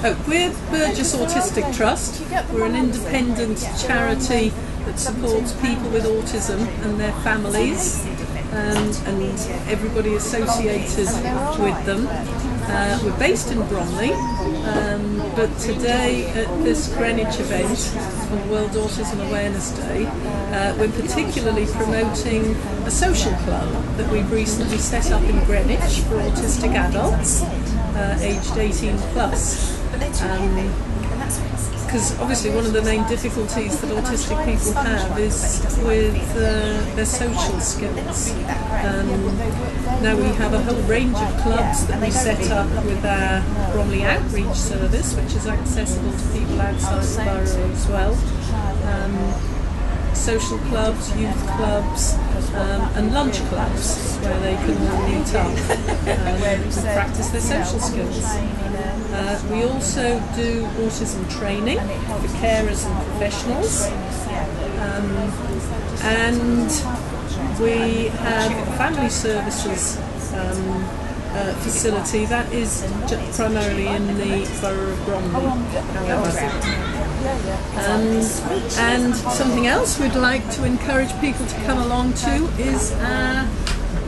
We're Burgess Autistic Trust. We're an independent charity that supports people with autism and their families and everybody associated with them. We're based in Bromley, but today at this Greenwich event on World Autism Awareness Day, we're particularly promoting a social club that we've recently set up in Greenwich for autistic adults aged 18 plus. Because obviously one of the main difficulties that autistic people have is with their social skills. Now we have a whole range of clubs that we set up with our Bromley Outreach Service, which is accessible to people outside the borough as well. Social clubs, youth clubs, and lunch clubs where they can all meet up and practice their social skills. We also do autism training for carers and professionals, and we have a family services facility that is primarily in the Borough of Greenwich, however. And something else we'd like to encourage people to come along to is our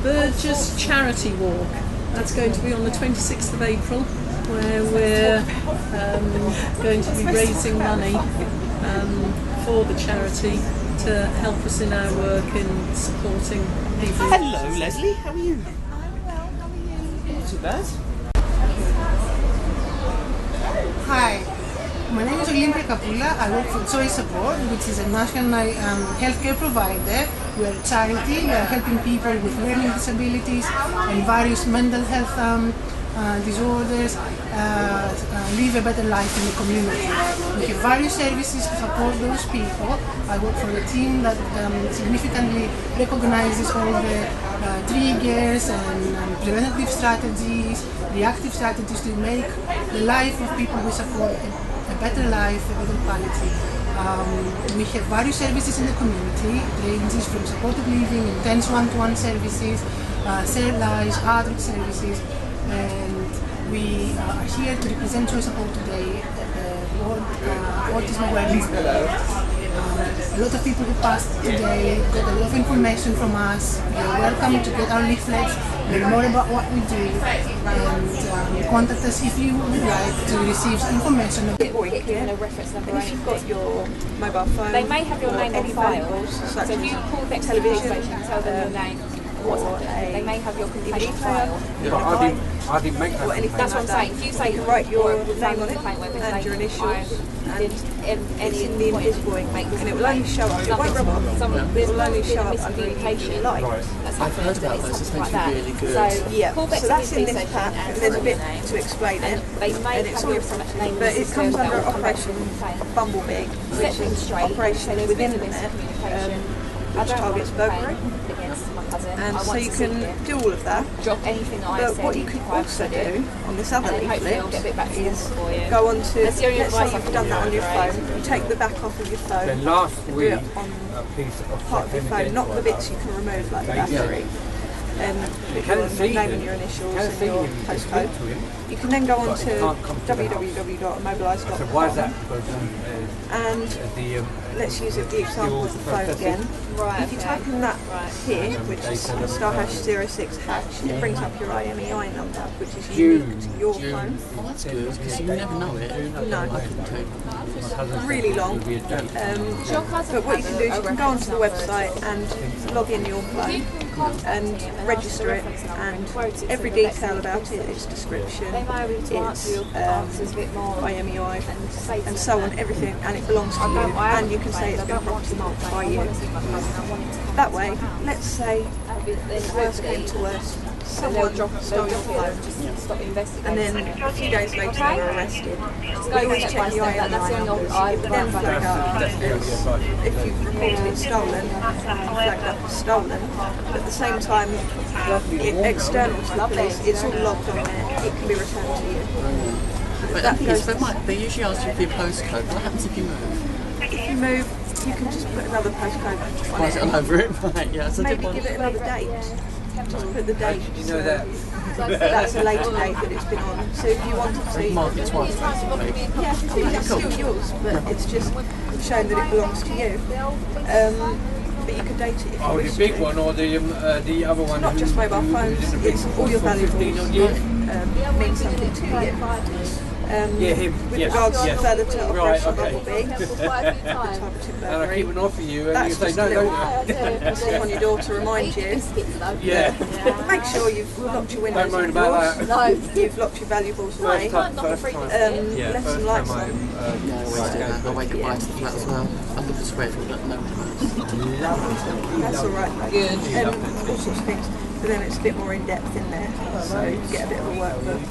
Burgess Charity Walk. That's going to be on the 26th of April, where we're going to be raising money for the charity to help us in our work in supporting people. Hello Leslie, how are you? I'm well, how are you? Not too bad. Hi, my name is Olympia Kapula. I work for Choice Support, which is a national healthcare provider. We are a charity. We are helping people with learning disabilities and various mental health disorders live a better life in the community. We have various services to support those people. I work for a team that significantly recognizes all the triggers and preventative strategies, reactive strategies to make the life of people we support a better life, a better quality. We have various services in the community. It ranges from supported living, intense one-to-one services, shared lives, adult services, and we are here to represent Choice Support today at the World Autism Awareness Day. A lot of people who passed today got a lot of information from us. You're welcome to get our leaflets, learn more about what we do, and contact us if you would like to receive information. And a reference number. And if you've got your mobile phone, they may have your name on file. So if you call the television station, tell them your name. They may have your complaint on file. Yeah, I didn't make that. That's what I'm saying. If you say write your name on it and your initials, and it's in the invisible ink, and it will only show up. It won't rub off. It will only show up under the light. I've heard about those. It's meant to be really good. So yeah, so that's in this pack. And there's a bit to explain it, and it's all, but it comes under Operation Bumblebee, which is operation within the net, which targets burglary. And so you can do all of that. But what you could also do on this other leaflet is go on to, let's say you've done that on your phone, you take the back off of your phone, Then last week, do it on a piece of part of your phone, not the bits you can remove like the battery. And put your name and your initials and your postcode. You can then go on to www.mobilise.com. Why is that? And let's use the example of the phone again. If you type in that here, which is *#06#, it brings up your IMEI number, which is unique to your phone. Oh, that's good, because you never know it. No. I couldn't do. Really long. But what you can do is you can go onto the website and log in your phone and register it, and every detail about it, its description, its IMEI and so on, everything, and it belongs to you, and you can say it's been property marked by you. That way, let's say worst came to worst, someone stole your phone, and then a few days later they were arrested. We always check the IMEI numbers, but then flag up if you've reported it stolen, flagged up as stolen. But at the same time, external to the police, it's all logged on there, it can be returned to you. But the thing is, they usually ask you for your postcode. What happens if you move? If you move, you can just put another postcode on it all over it, right? Yeah, so maybe give it another date. Just put the date. You know that that's a later date that it's been on. So if you wanted to, Mark it twice. yeah, it's still yours, but it's just showing that it belongs to you. But you could date it if you wish The big to. one or the other one? Not just mobile phones, it's all your valuables mean something to you. Him. With Yes. regards Yes. further to Right, Operation okay. Bumblebee, And I keep an eye for you, and that's you say just no, a little don't slip on your door to remind you. Yeah. Make sure you've locked your windows Don't moan and about doors. that. You've locked your valuables away. First time. Left some lights on. I always do that. I wake up by to the flat as well. I look at square foot, no That's all right. Good. All sorts of things. But then it's a bit more in depth in there, so you get a bit of a workbook.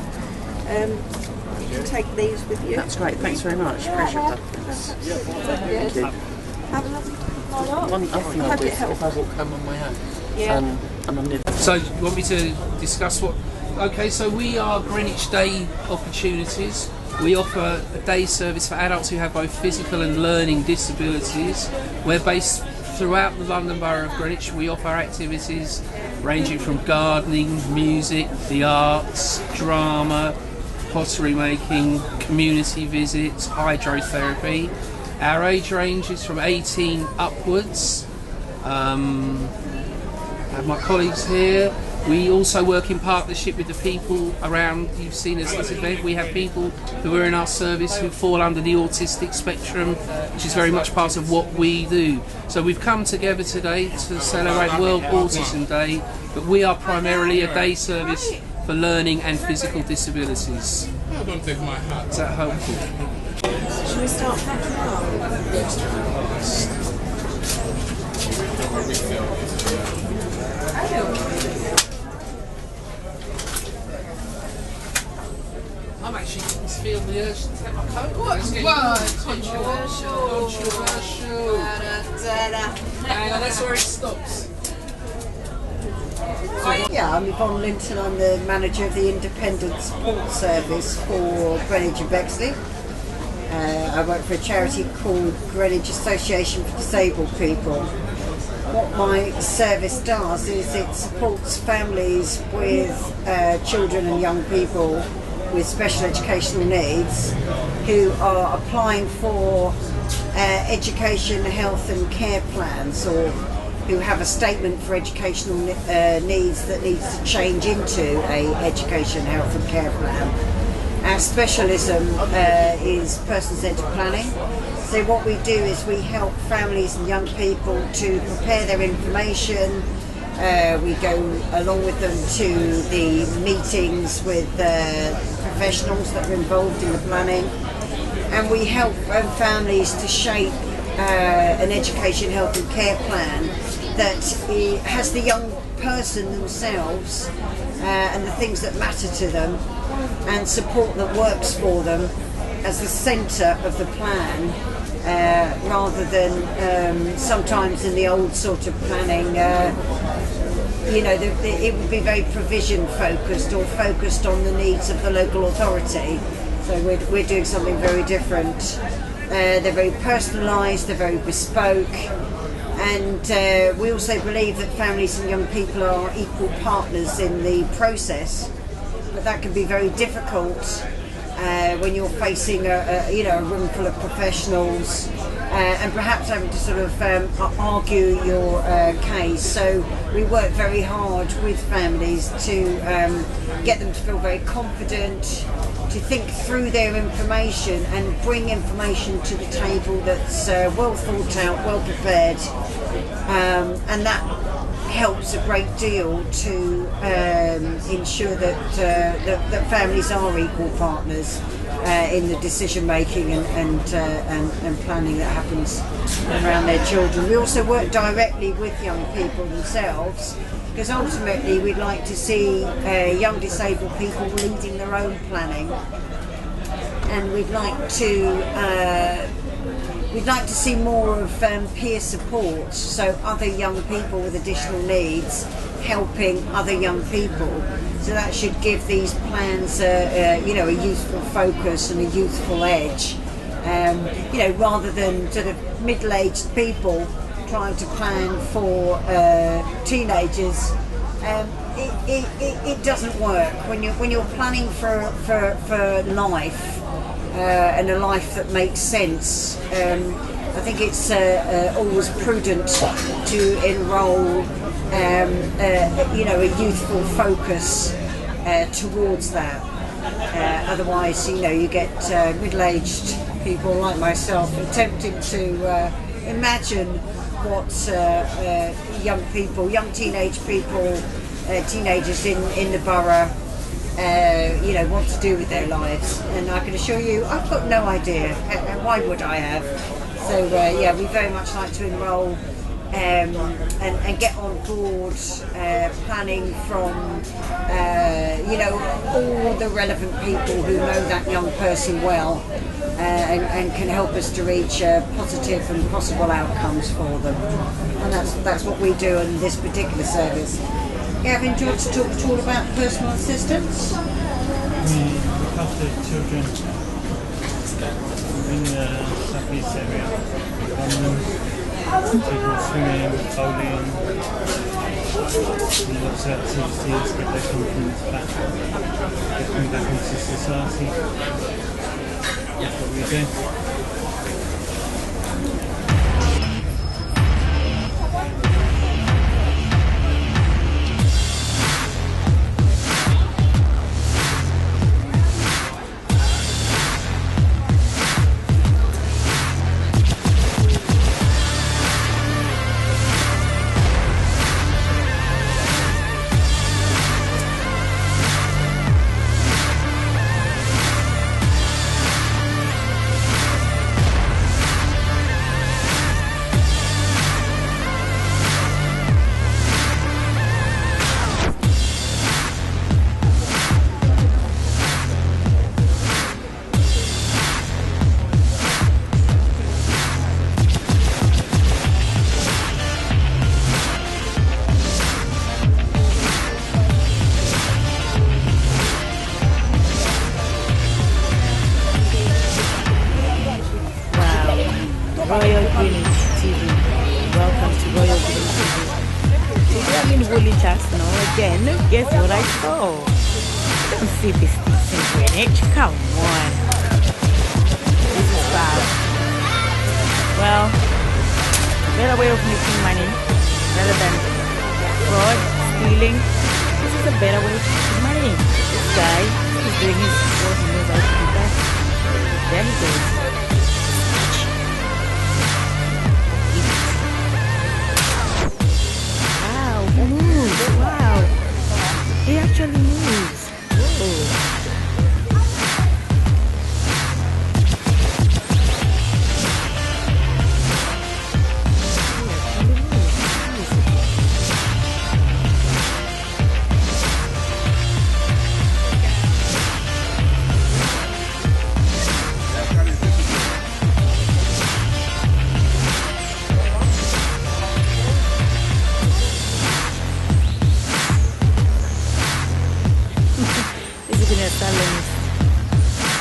You can take these with you. That's great, thanks very much. Appreciate that. Thank you. Have a lovely One other thing I Hope do it is helps. if I walk home on my own. Yeah. And I'm near. So you want me to discuss what? Okay, so we are Greenwich Day Opportunities. We offer a day service for adults who have both physical and learning disabilities. We're based throughout the London Borough of Greenwich. We offer activities ranging from gardening, music, the arts, drama, pottery making, community visits, hydrotherapy. Our age range is from 18 upwards. I have my colleagues here. We also work in partnership with the people around. You've seen us at this event. We have people who are in our service who fall under the autistic spectrum, which is very much part of what we do. So we've come together today to celebrate World Autism Day, but we are primarily a day service for learning and physical disabilities. Is that helpful? Should we start packing up? I'm actually feeling the urge to take my coat off. Controversial. Hang on, that's where it stops. Yeah, I'm Yvonne Linton. I'm the manager of the Independent Support Service for Greenwich and Bexley. I work for a charity called Greenwich Association for Disabled People. What my service does is it supports families with children and young people with special educational needs who are applying for education, health and care plans, or who have a statement for educational needs that needs to change into a education, health and care plan. Our specialism is person-centred planning. So what we do is we help families and young people to prepare their information. We go along with them to the meetings with professionals that are involved in the planning, and we help families to shape an education, health and care plan that has the young person themselves and the things that matter to them and support that works for them as the centre of the plan, rather than sometimes in the old sort of planning, it would be very provision focused or focused on the needs of the local authority. So we're doing something very different. They're very personalised, they're very bespoke, and we also believe that families and young people are equal partners in the process, but that can be very difficult when you're facing a room full of professionals and perhaps having to sort of argue your case. So we work very hard with families to get them to feel very confident, to think through their information and bring information to the table that's well thought out, well prepared, and that helps a great deal to ensure that families are equal partners in the decision making and planning that happens around their children. We also work directly with young people themselves, because ultimately we'd like to see young disabled people leading their own planning, and we'd like to see more of peer support, so other young people with additional needs helping other young people. So that should give these plans a youthful focus and a youthful edge, rather than sort of middle-aged people trying to plan for teenagers. it doesn't work when you're planning for life and a life that makes sense. I think it's always prudent to enrol a youthful focus towards that. Otherwise, you get middle-aged people like myself attempting to imagine what young teenage people, teenagers in the borough, want to do with their lives. And I can assure you, I've got no idea. Why would I have? So we very much like to enrol and get on board planning from all the relevant people who know that young person well and can help us to reach positive and possible outcomes for them. And that's what we do in this particular service. Gavin, do you want to talk at all about personal assistance? We look after children in the southeast area. People swimming, bowling, lots of activities, get their confidence back, get them back into society. That's what we do. Royal Greenwich TV. Welcome to Royal Greenwich TV. Today I'm in Woolwich now again. Guess what I saw? Don't see this in Greenwich. Come on. This is bad. Well, better way of making money rather than fraud, stealing. This is a better way of making money. This guy is doing his work. He knows how to do that. There he goes. He moves. Wow. He actually moves. Whoa.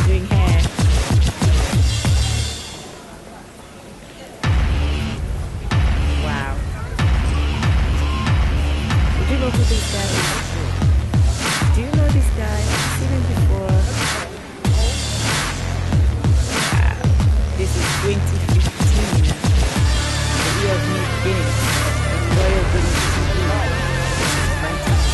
Doing hair. Wow. Do you know who this guy is? Do you know this guy? I've seen him before. Wow. This is 2015. The year of new beginnings. Royal Greenwich TV. This is fantastic.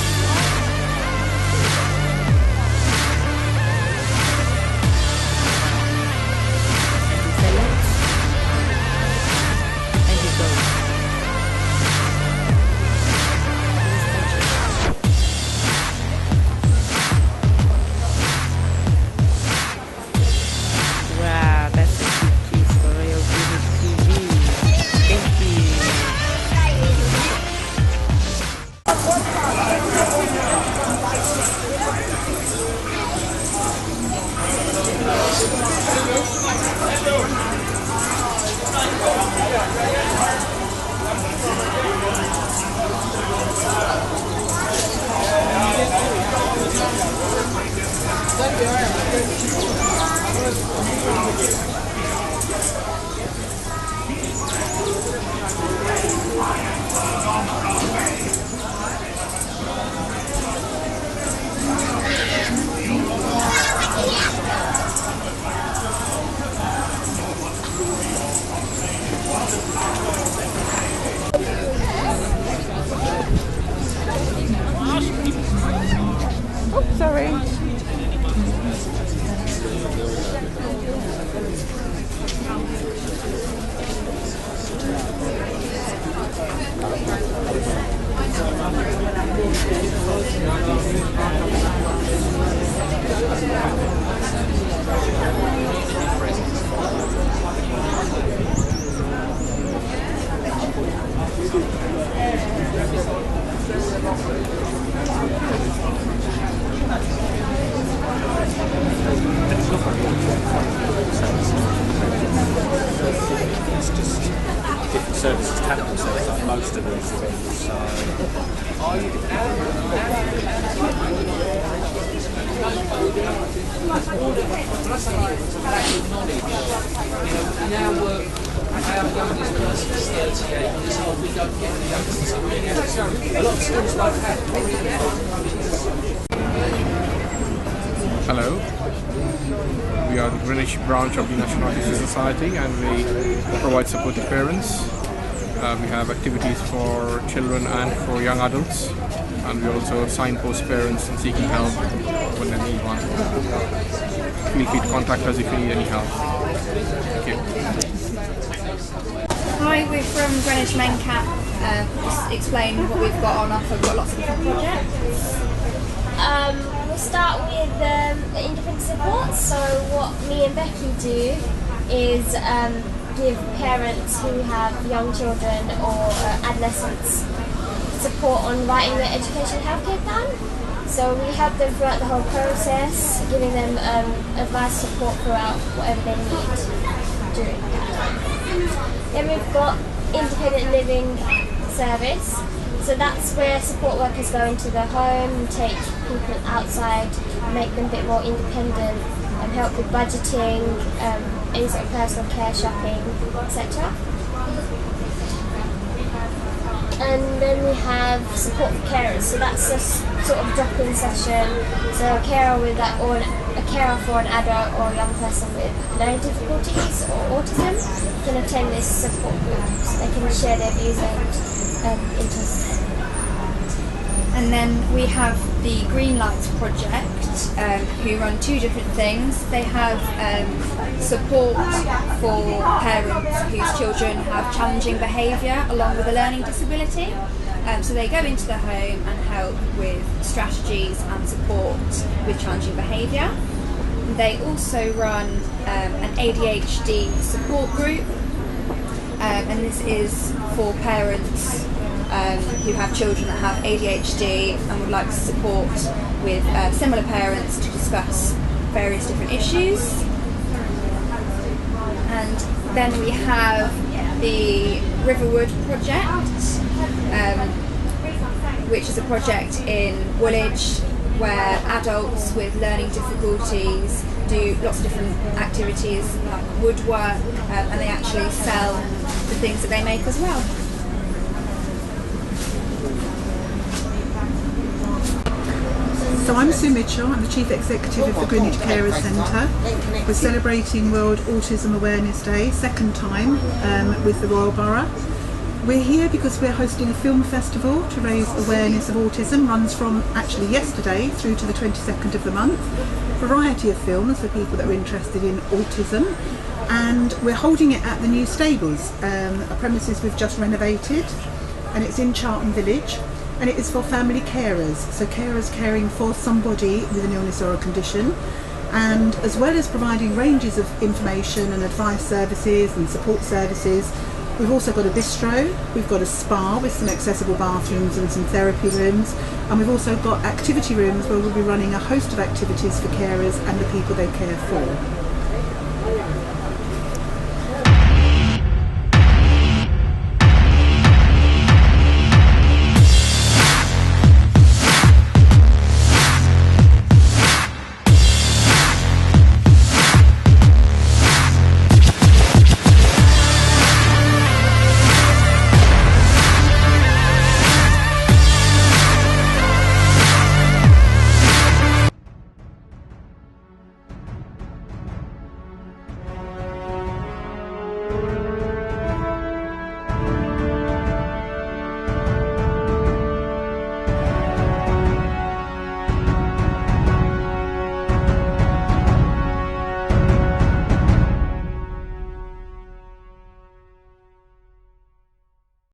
Wow, that's a good piece for Royal Greenwich TV. Thank you. Hello, we are the Greenwich branch of the National Autism Society, and we provide support to parents. We have activities for children and for young adults, and we also signpost parents in seeking help when they need one. Feel free to contact us if you need any help. Thank you. Hi, we're from Greenwich Main Camp. Just explain what we've got on offer. We've got lots of different projects. We'll start with the independent support. So what me and Becky do is give parents who have young children or adolescents support on writing their education healthcare plan. So we help them throughout the whole process, giving them advice, support throughout whatever they need during that time. Then we've got independent living service. So that's where support workers go into the home, take people outside, make them a bit more independent, and help with budgeting, any sort of personal care, shopping, etc. And then we have support for carers. So that's a sort of drop-in session. So a carer with that, or a carer for an adult or a young person with learning difficulties or autism can attend this support group. So they can share their views and interests. And then we have the Green Lights project, who run two different things. They have support for parents whose children have challenging behaviour along with a learning disability. So they go into the home and help with strategies and support with challenging behaviour. They also run an ADHD support group, and this is for parents who have children that have ADHD and would like support with similar parents to discuss various different issues. And then we have the Riverwood project, which is a project in Woolwich where adults with learning difficulties do lots of different activities like woodwork, and they actually sell the things that they make as well. So I'm Sue Mitchell, I'm the Chief Executive of the Greenwich Carers Centre. We're celebrating World Autism Awareness Day, second time, with the Royal Borough. We're here because we're hosting a film festival to raise awareness of autism. Runs from actually yesterday through to the 22nd of the month. Variety of films for people that are interested in autism. And we're holding it at the new stables, a premises we've just renovated, and it's in Charlton Village. And it is for family carers, so carers caring for somebody with an illness or a condition. And as well as providing ranges of information and advice services and support services, we've also got a bistro, we've got a spa with some accessible bathrooms and some therapy rooms, and we've also got activity rooms where we'll be running a host of activities for carers and the people they care for.